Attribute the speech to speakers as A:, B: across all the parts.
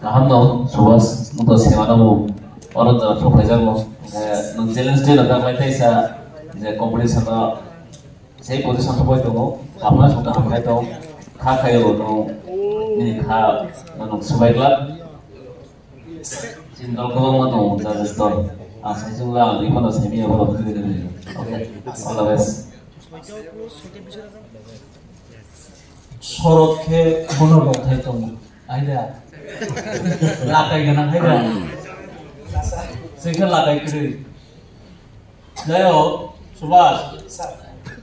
A: Kaham subas untuk semana mu orang tu proposal mu, nung challenge dia nak apa itu saya kompetisi atau saya kompetisi atau apa itu mu, kamu sudah apa itu, kah kayu nung ini kah nung sebaiklah, cinta kau mau tu jadi store, saya juga di mana saya punya orang tu ini, okay, all the best. 저렇게 번호를 못했던 아이디야 라카이가 해라 생각 라카이를 내요 수바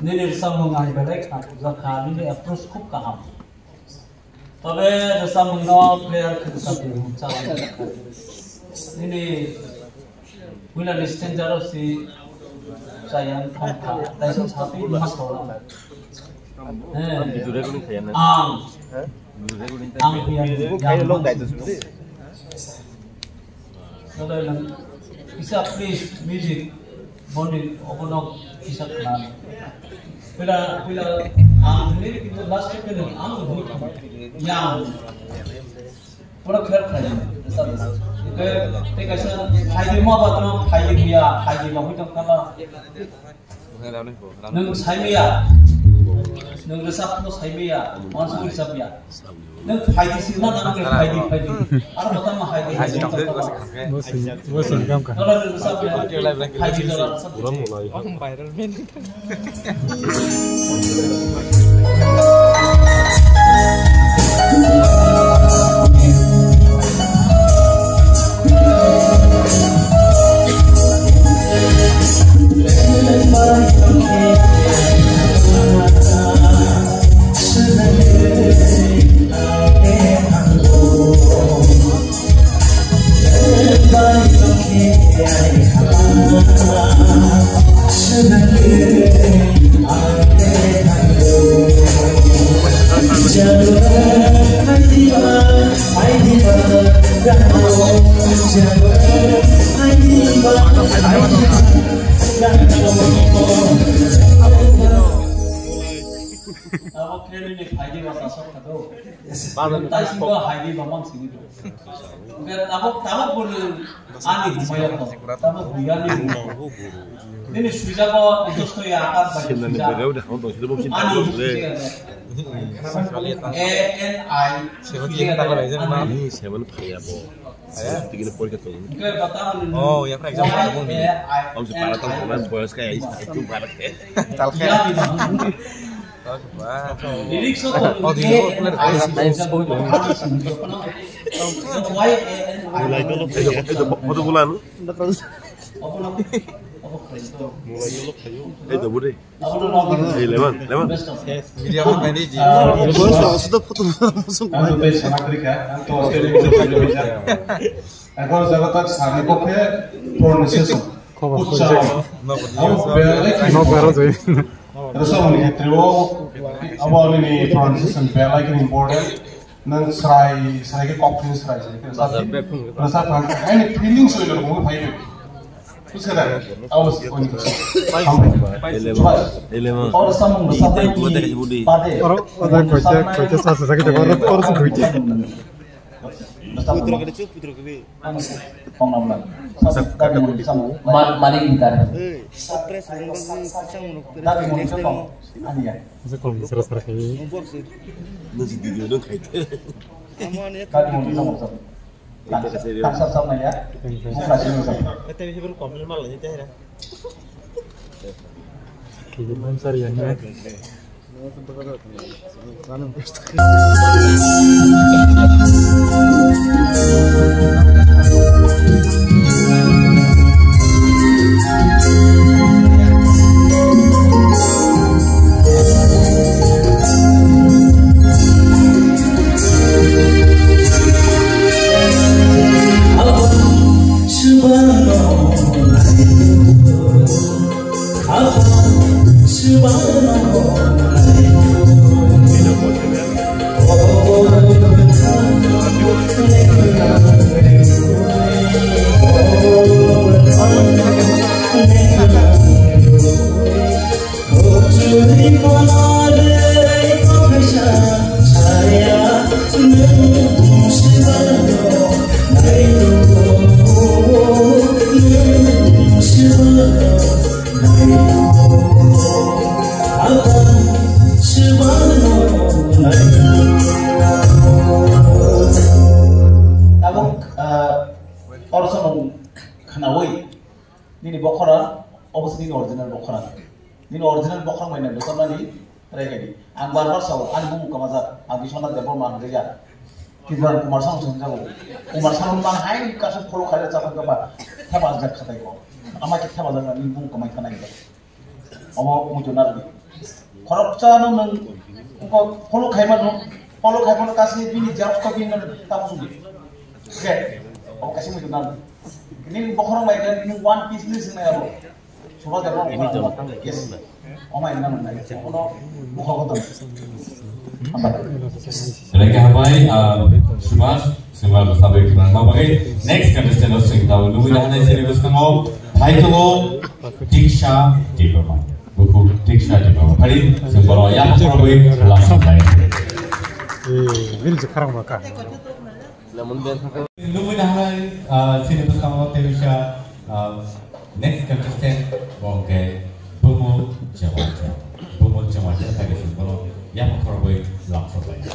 A: 니네 상문 아니 발ek aku kami ni approach खूब kaham तबे samung no player ke sabi cawan ini wila listen jaro si sayang khomka taison sapi mas hola ang yang long day isa please music bonding oponok isa kan pila ang ini itu last step ini ang yang pura clear kaya ke kasi haji mo ba to haji mo hitam kala nung sai ya nang resap no saimia mansur resapnya nang haidi sina nang haidi ar batam ma haidi
B: bos काम कर
A: kalau resapnya haidi dolar
B: kurang mulai viral men
A: Aku kira ini haidi masa sok kado. Tapi juga haidi memang sini tu. Mungkin tamu pun ani buaya tu. Tamu buaya ni. Ini sudah kau itu tu ya apa baju sudah. Ani sudah.
C: Ini seven kaya bo. Saya tinggal pol kita.
B: oh ya pernah example
C: Om separat teman boys kayak itu barat ya.
B: talke
A: Lirik so
B: oh di populer
C: Mulai dulu itu foto bulan. Itu bude. Leman.
B: video apa ini di
C: sudah foto langsung.
D: এখন জগতক সামনে পক্ষে pronunciation
B: no claro soy
D: Rasanya trio awal ini pronunciation like important nang serai ke kopling serai rasa apa ini feeling so itu mau pakai terus kan awas
C: Elemen.
A: और समूह
C: Itu buat dari budi.
B: orang koce sasa sakit orang orang koce
C: Putra kecil, putra kecil.
A: maling gitar
C: Stres pasang
A: tapi mau coba ani ya
B: Masa kalau besar-besar kayak ini
C: Nasi video dong kayak itu.
A: kali mau coba tak sama ya bukan sih
C: Kata bisa baru komen malah itu ya.
B: kayak sari yang ya Ini bokora, obviously ini original bokora. Ini original bokora mana? Besar mana ni? Mereka ni. Ang barbar sawo, ang bumu kamaza, ang bisona dapur mana dia. Kita Kumar Sang senjago. Kumar Sang mana? Hai kasus follow kaya cakap apa? Thaba jak kata itu. Ama kita thaba jangan ni bumu kamai kana itu. Ama muncul lagi. Korok cana nang, kau follow kaya mana? Follow kaya mana kasih bini jawab kau bini tahu sugi. Okay, aku kasih muncul lagi. Ini bokor mai dan ini one piece ni sini abo. Coba terang. Ini tu. Yes. Oh mai nama nama. Ono bokor kau tu.
E: Mereka hamai Subhash sampai kita pakai next contestant harus kita tahu. Dulu dah ada serius kamu. Title Diksha Diploma. Buku Diksha Diploma. Kali sebelum yang perlu langsung naik.
B: ini sekarang makan
E: Dulu dah ada serius kamu Diksha next contestant pakai Bumu Jawa. Bumu Jawa kita yang mengkorbankan langsung saja.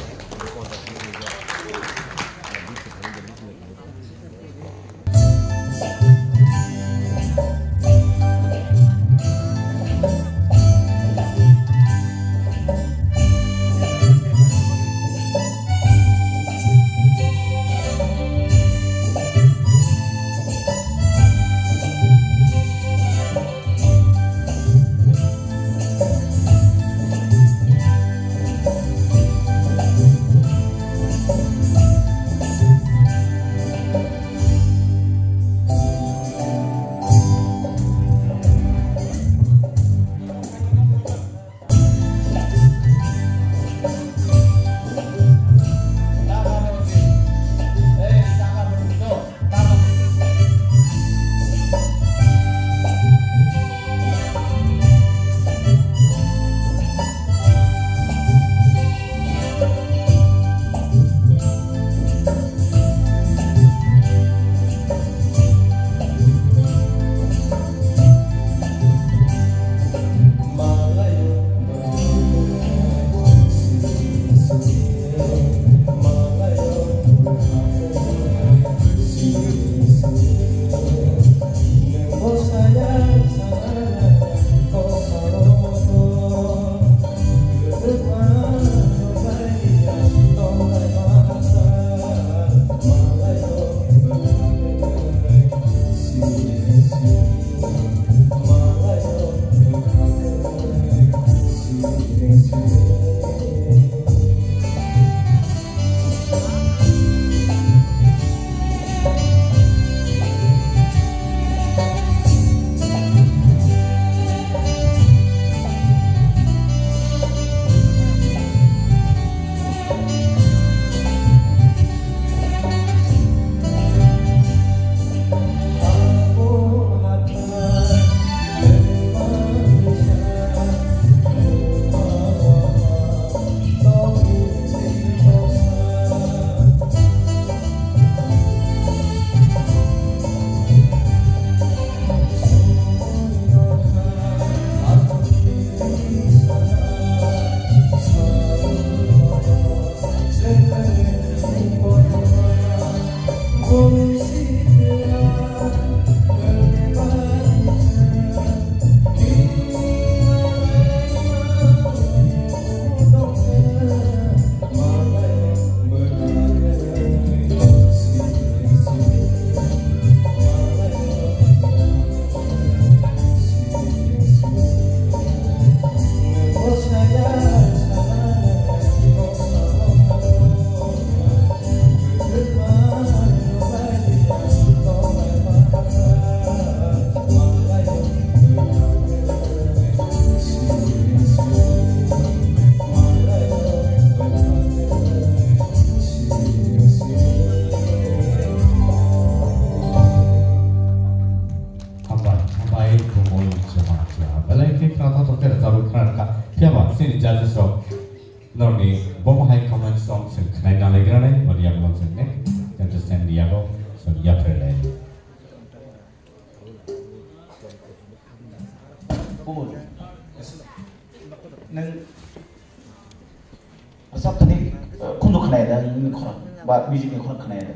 B: Music yang kurang kena ya,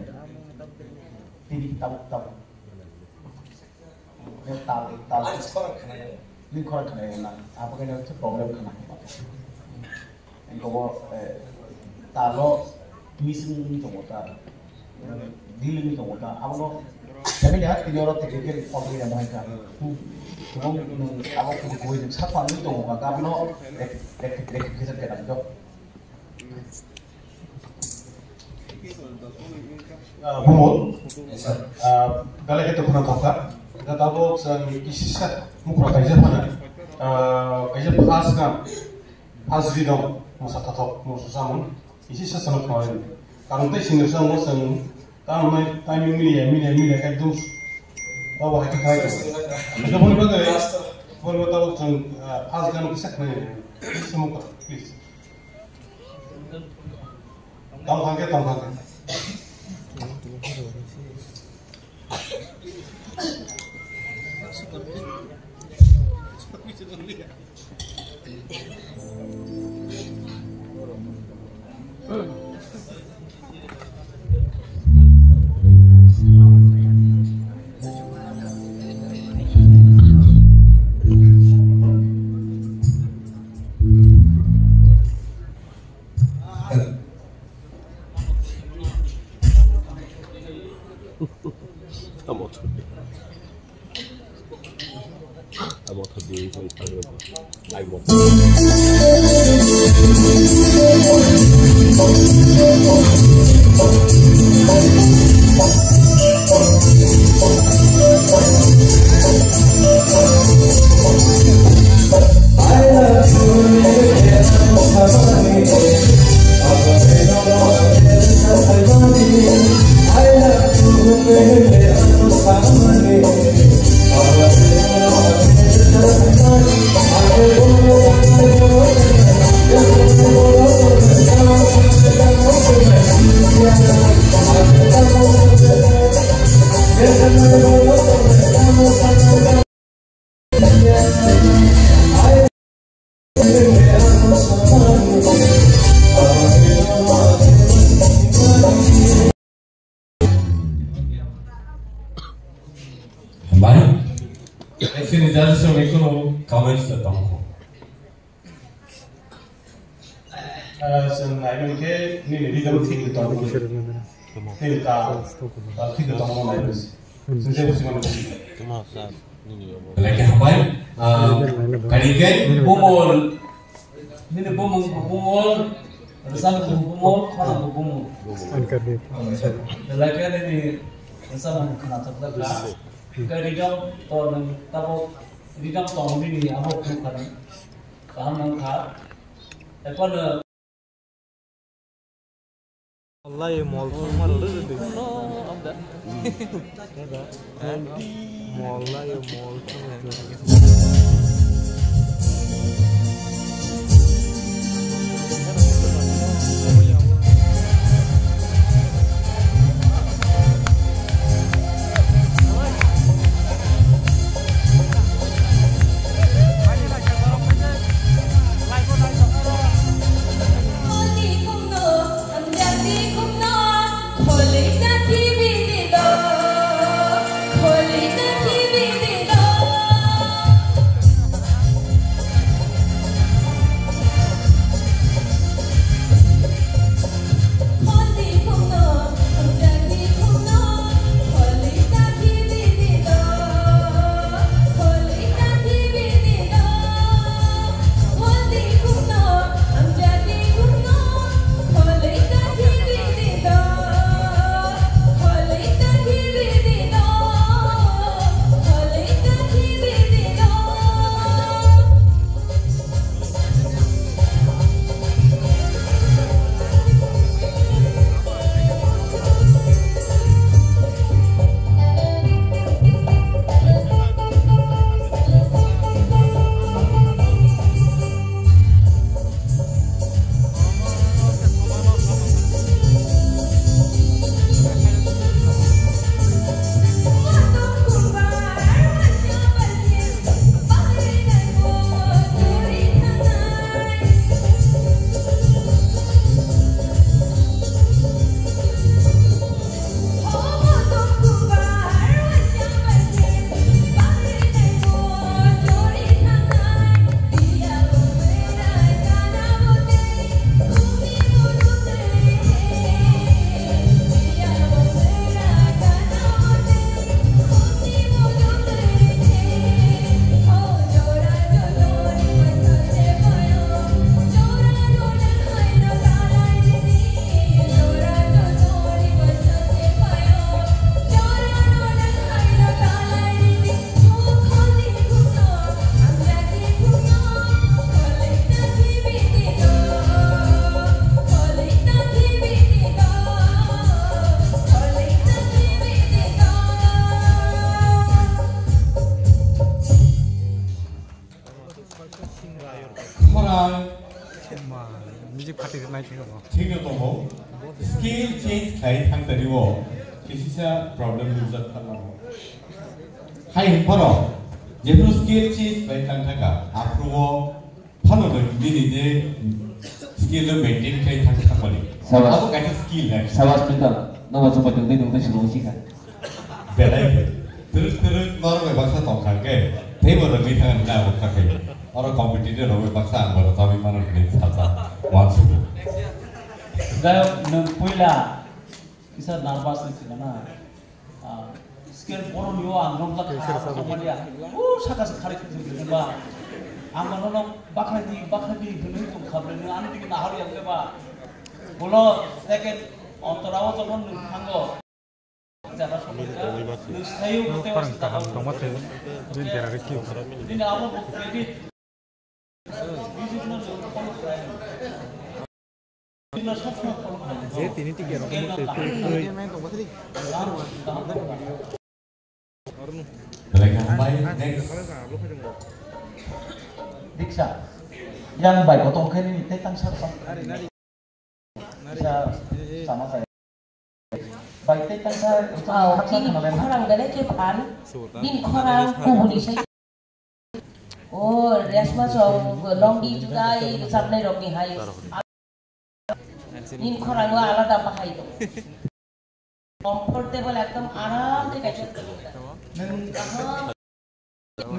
B: ini tahu, ini kurang kena ya, apa kena itu problem kena, ini kalau taruh missing ini cuma dealing ini cuma apa lo, kami lihat ini orang teknikal orang yang mereka, cuma apa kau itu satu ini cuma kami lo kita kena job.
D: Bumul, kalau kita pernah kata, kita tahu sang kisah mukra kaisa mana, kaisa pas di dong, masa tahu musuh samun, isi sesuatu kawan. Kalau kita sini sama sang, time mili kayak dus, bawa kita kayak. Kita boleh tahu sang pas kisah mana, isi mukra, please. Tahu kan?
E: Actually, that's so we can comments the talk.
D: Sen naik ke ni ni dia mesti kita tahu. Kita kita tahu mana itu. Sen mesti mana.
E: Lagi apa? Kalian
A: bumol ini bumol rasanya bumol kana bumol lagi ini rasanya kana terlalu Kadang orang tahu, kadang tahun ini apa pun kan, kaham nangka, apa le?
F: Allah ya mall malu deh. Mall lah ya mall.
E: tinggal skill change kai thang tadi wo kisah problem user thang hai poro jepu skill change kai thang thang after wo pano ini je skill lo maintain kai thang thang balik apa kai skill lah
A: Sawas pintar nama coba dong suruh sih kan
E: belai terus normal bahasa tongkang ke table lebih tangan dah bukan ke orang kompetitor orang bahasa orang tapi mana ni sahaja masuk
A: Gaya puila kisah narpas ni sih mana
B: Sekian orang yo angrom lah kemudian, sakas kari kerja ba, angman orang bakal di benih tu kabar ni anu di nahari yang leba, bolo second ontarawa zaman hanggo, jangan sampai sayu kita harus tahu. Ini apa kredit? Diksha, yang baik potong kain ini tentang siapa? Sama saya. Baik tentang saya.
G: Kini orang gada kepan, din orang kubuli saya. Oh, resma so longgi juga ini sampai rogi hai. Din orang gua alat apa hai itu? Comfortable ekdom aram ke kaca.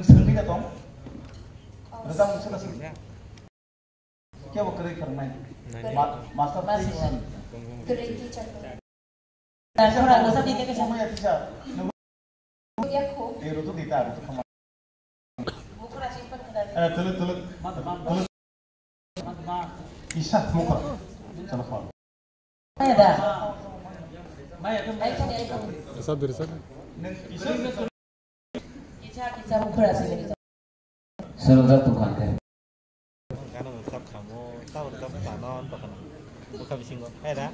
B: Sendiri kan? Rasa sudah sih. क्या वो करे करना है? Master class
H: Grade teacher.
G: Dan orang gak usah tidak
B: sama ya teacher.
H: Ya kok.
B: Itu kita itu kemana?
G: buku simpan ke dalam.
D: Tulut. Isa, muka. Telepon.
G: Mana dah?
B: Maya tu.
G: Ayo cari ayo. Kisah buku sini.
A: Serentak tukang kan.
F: Karena tak kamu tahu tak non bukan bising kok. Dah.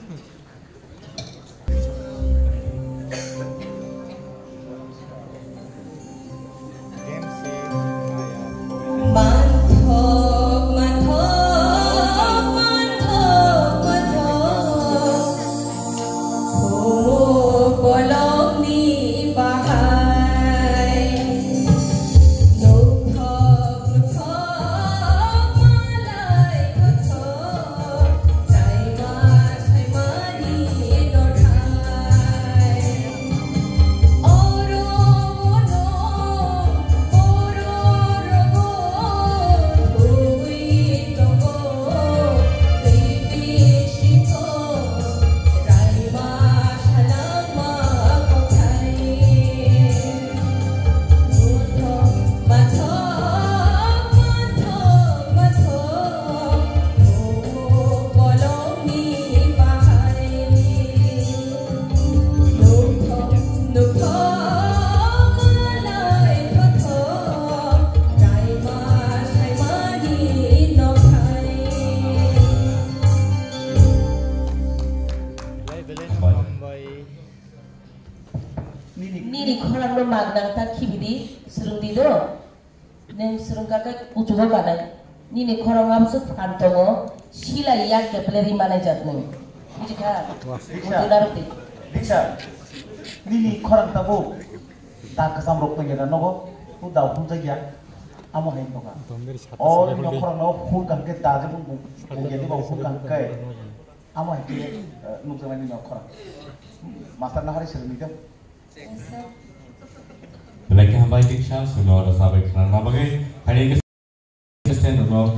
G: Magdang tak kibidi serung dido, neng serung kakak ucuba kanai. Nini korang absut kantongo sila yak kepeleri mana jatneng. Jika utularti.
B: Diksha, nini korang tabu tak kesam rok pengira nogo, udah pun saja. Amo hai noga. Oh, nini korang nogo pun kan ke taje pun jadi bau pun kan ke. Amo hai kini nukar nini korang. Master nahari serung dido.
E: Like yang baik Diksha, sudah ada sahabat kenal bagai hari ini contestant atau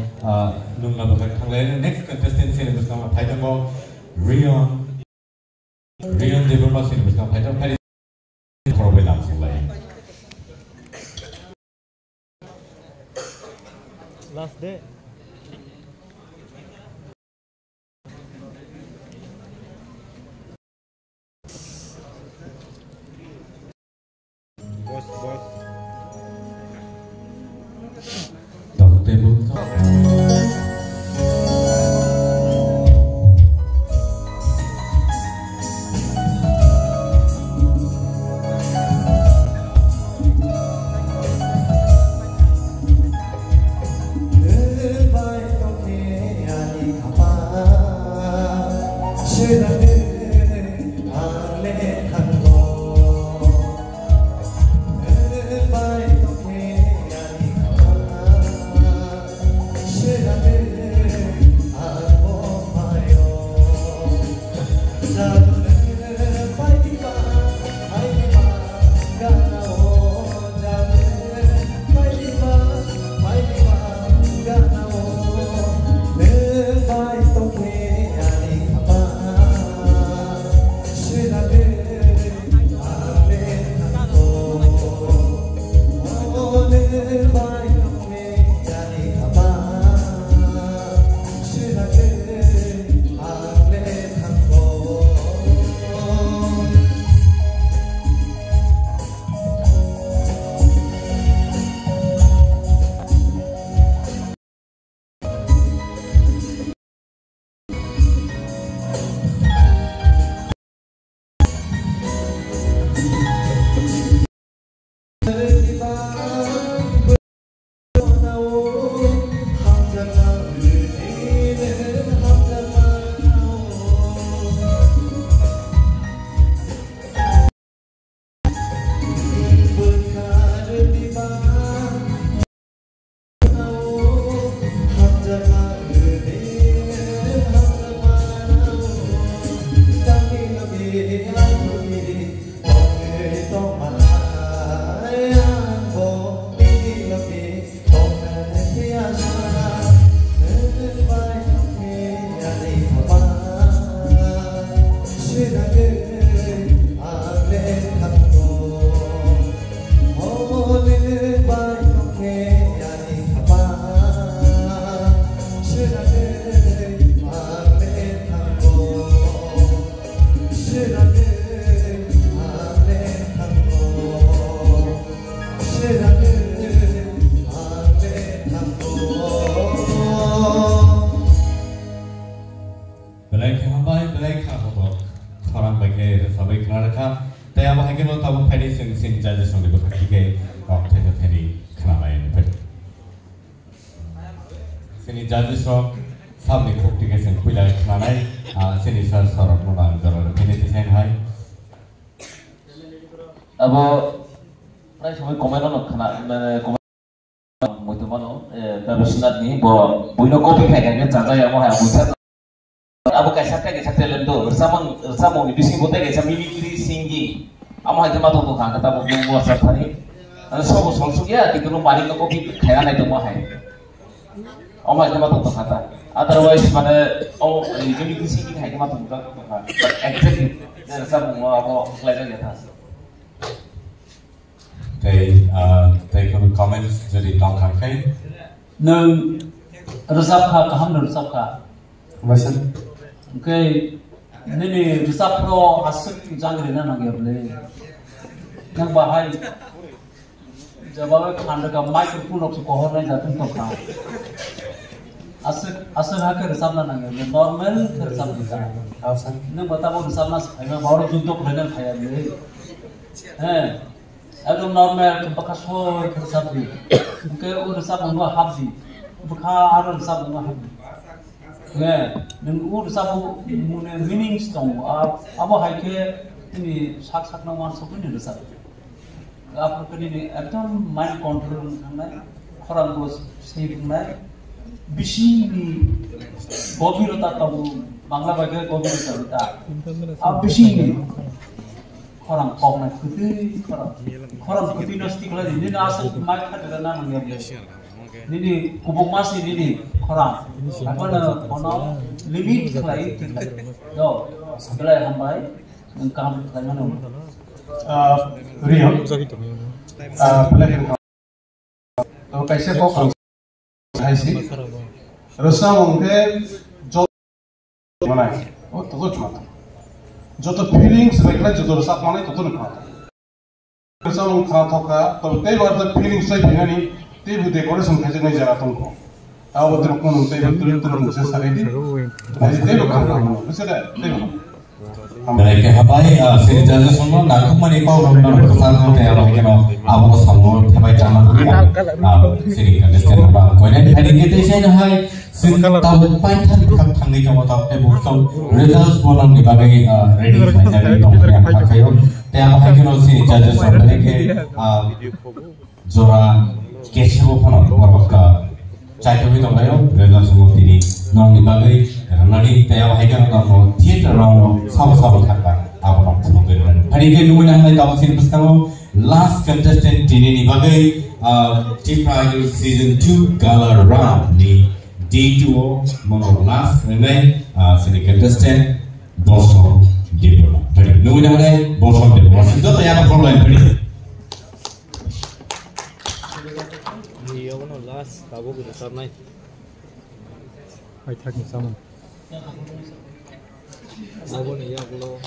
E: nunggu bagai kalian next contestant sini bersama Python Rion Deborah sini bersama Python hari ini program langsung lagi.
F: Last day. Bos.
E: Tahu tembok. judges rok sabni publication pula nanai sini sorot modal joror ini desain hai
A: abo prai sampai komen ono kena komen mutu mano tapi sunat ni bo buino kopi kayak kan caca yang mau yang musat abo kayak sakit lendo bersama di bising bote kayak mimikri singgi amo itu mah tuh kan kata buat sartani ada semua solusi ya kita nu balik ke kopi kayak itu mah hai amo itu mah tuh kata otherwise mana mimikri singgi kayak mah tuh kan exactly bersama mau apa selain di atas
E: they could comments jadi long campaign
I: nung resap kah kaham resap kah
E: macam
I: okay ini resap pro asik jangkrik na nggak boleh yang bahaya jawabnya khanda ka microphone opsi kohor nahi jatuh tuh kah asik haker resap na nggak boleh normal resap kita nung बताओ resap na saya baru juntuk dengan saya boleh एकदम नॉर्मल बका शोर के सब भी उनके वो सब उनको हाफ भी बका आरो सब उनको हाफ ये नन वो सब मुने मीनिंग्स दं अब हाय के नि साक साक ना मान सब नि सब आप कनि एकदम माइंड कंट्रोल खानाय खरां को सेबनाय बिसि नि गभीरता तब बांग्ला बागे गभीरता अब बिसि नि खरां पावनाय खुदै खरां खुदै नस्ति खला नि आसो माइ खादरा ना नंगे नि कुबक मासि नि खरां अपन कोनो लिमिट खलाई दो सगला हमबाय काम खालामनो
D: रियो तो कैसे को हाइसी रसा मंगे जो मनाय ओ तो चमा जो तो फीलिंग्स रेगला जो तो रसा माने तो ना रसा मंग खा थका तो ते बार तो फीलिंग्स से बिनानी ते बुदे डेकोरेशन के नहीं जरा तुमको आओ बदर को नते बदर मुझे सारे दिन ते लो काम बस ते
E: mereka hapai sini jalan semua nak kemana kau orang kesal kau teh orang kena awal semua hapai jalan sini kan desen orang kau ini hari kita sini hai sini tahu pantai kang ni kamu tahu teh bukan results bolan di bagai ready jadi dong yang pakai yo teh apa hai kena sini jalan semua mereka jora kesho pun orang ka cai tu dong layo results semua tini nong di bagai Nadi tayang haikal kamu theater round sama-sama thakba apa nak semoga hari ini lumina hai kamu sini bersama last contestant ini ni bagai Team Idol season 2 gala round di D2 mono last ini sini contestant Boston Diploma. Hari lumina hai Boston Diploma. Itu tayang problem hari.
F: Iya mono last tahu kita sama. Hai thak ni sama. Aku ni ya belum.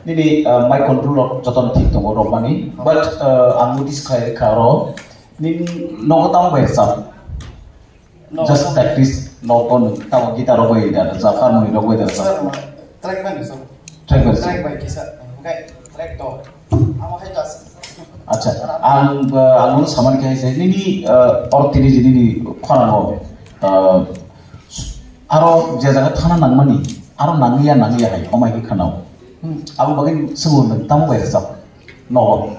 B: Nini mic control joton thik tongo romani but ang notice karo nin no tang ba sam just practice no kon taw guitar ro boy da sa harmony ro boy da sa
J: track band so
B: track
J: by kisa okay track to amo khai tas
B: acha ang saman kai se nini or tini jini ni khana no aro je jaga thana nangmani aro nangiya hai omai ki khanao aku bagian semua tamu bayar sab no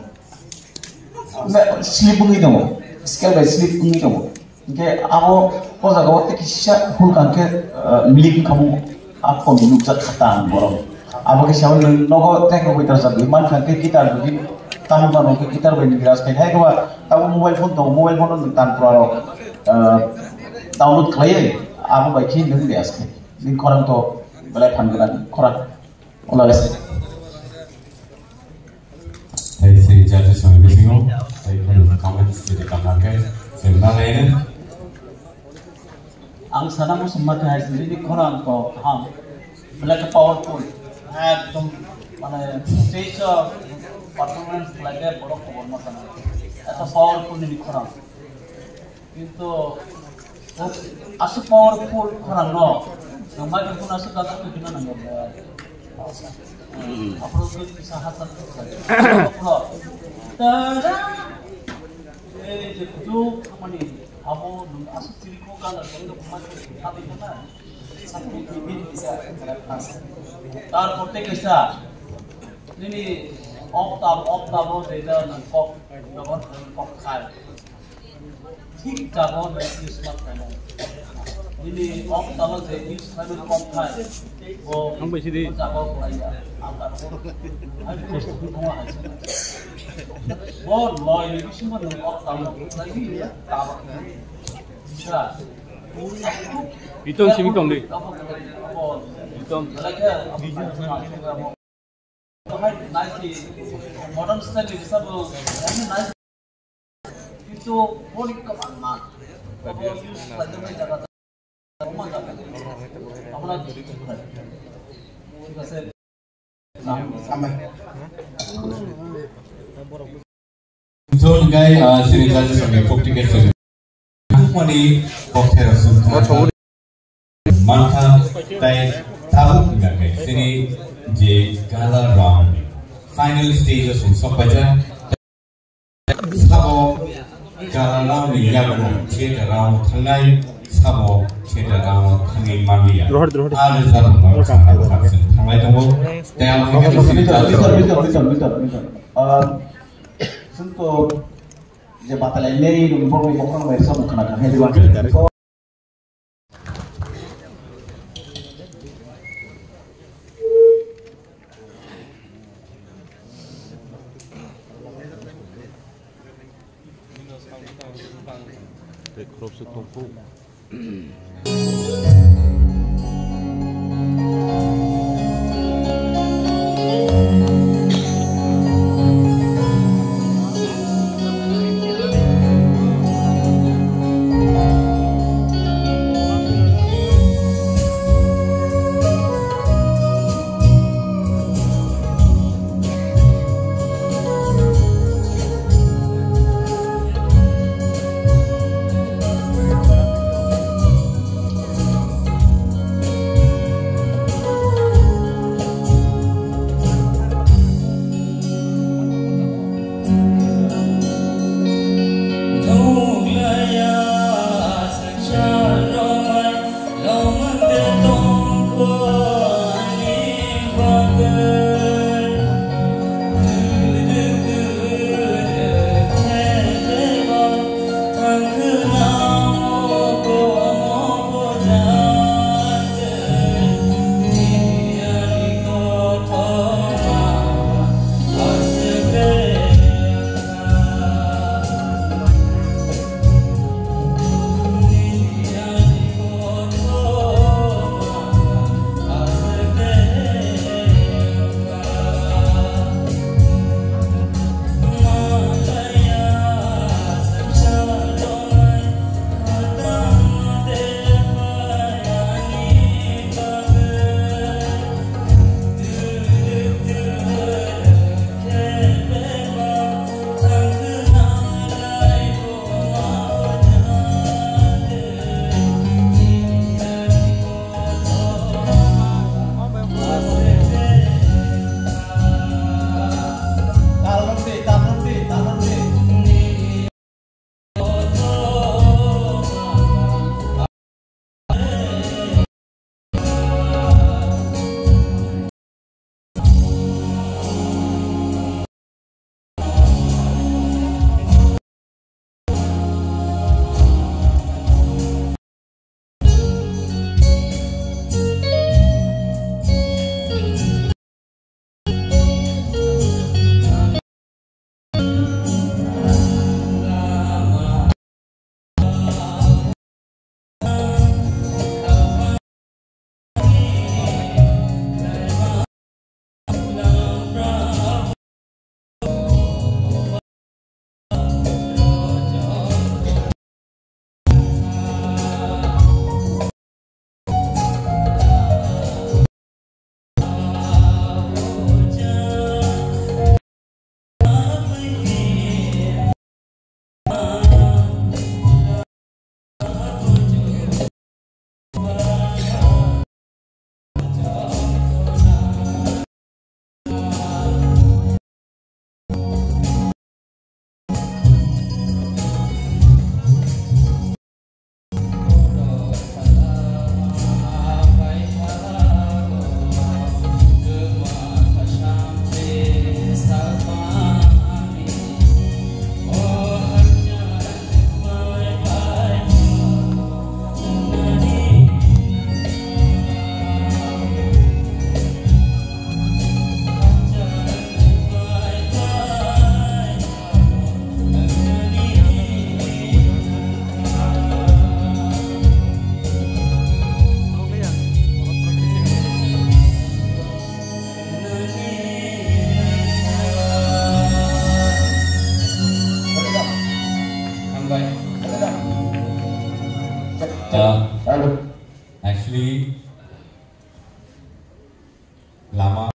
B: sleep bungi dong scale by sleep bungi dong ke aku posa kau tak kisah hulkan ke milik kamu apa minum zat khatang borong aku kisah no tak kau bayar sab iman kan ke kita begini tamu kan ke kita begini keras ke hai kau tahu mobile phone tan pro download klien aku baiki nung bias ke ni korang to balai panggilan korang Oleh
E: Saya jatuh sama bisingo, saya pun comments jadi kameramen, sebenarnya
I: ang sana mo sumakay sendiri korang ko ham, belaka powerful, ekdom mana stage performance belaka borok ko borma sana, itu powerful ni korang, itu asu powerful korang no, namanya pun asu kata tu kita nanggung. Apa tu kisah hasan tu? Apa? Tada. Itu kemana? Apa? Asal ciriku kalau kalau kemana? Tapi mana? Satu bibit bisa terlepas. Tar porte kisah. Ini oktav deda nangkop, dapat nangkop kal. Tik jago dari smart panel. Ini oktav dari smart nangkop kal. Oh, sampai sini. Jago aja. Angkat. Ada kostum semua aja. Oh, loy ini semua nangkop lagi ya. Tabak. Bisa.
F: Itu sini kong deh.
I: Itu lagi. Modern style bisa bu, nice. Itu boleh kemana? Kalau use lagi macam apa? Apa lagi? ঠিক আছে
E: John guy sini saja sebagai bukti kesel. Mani kokter sumber. Maka tay tahu enggak guys? Sini je gala round. Final stage susah baca. Sabo gala round ni ya benar. Theater round thangai sabo theater round thangai mandia. Ada satu thangai tunggu. Tayang mereka sini
B: Untuk jabatan lainnya ini bukan mereka bukan akan hidup.
E: lama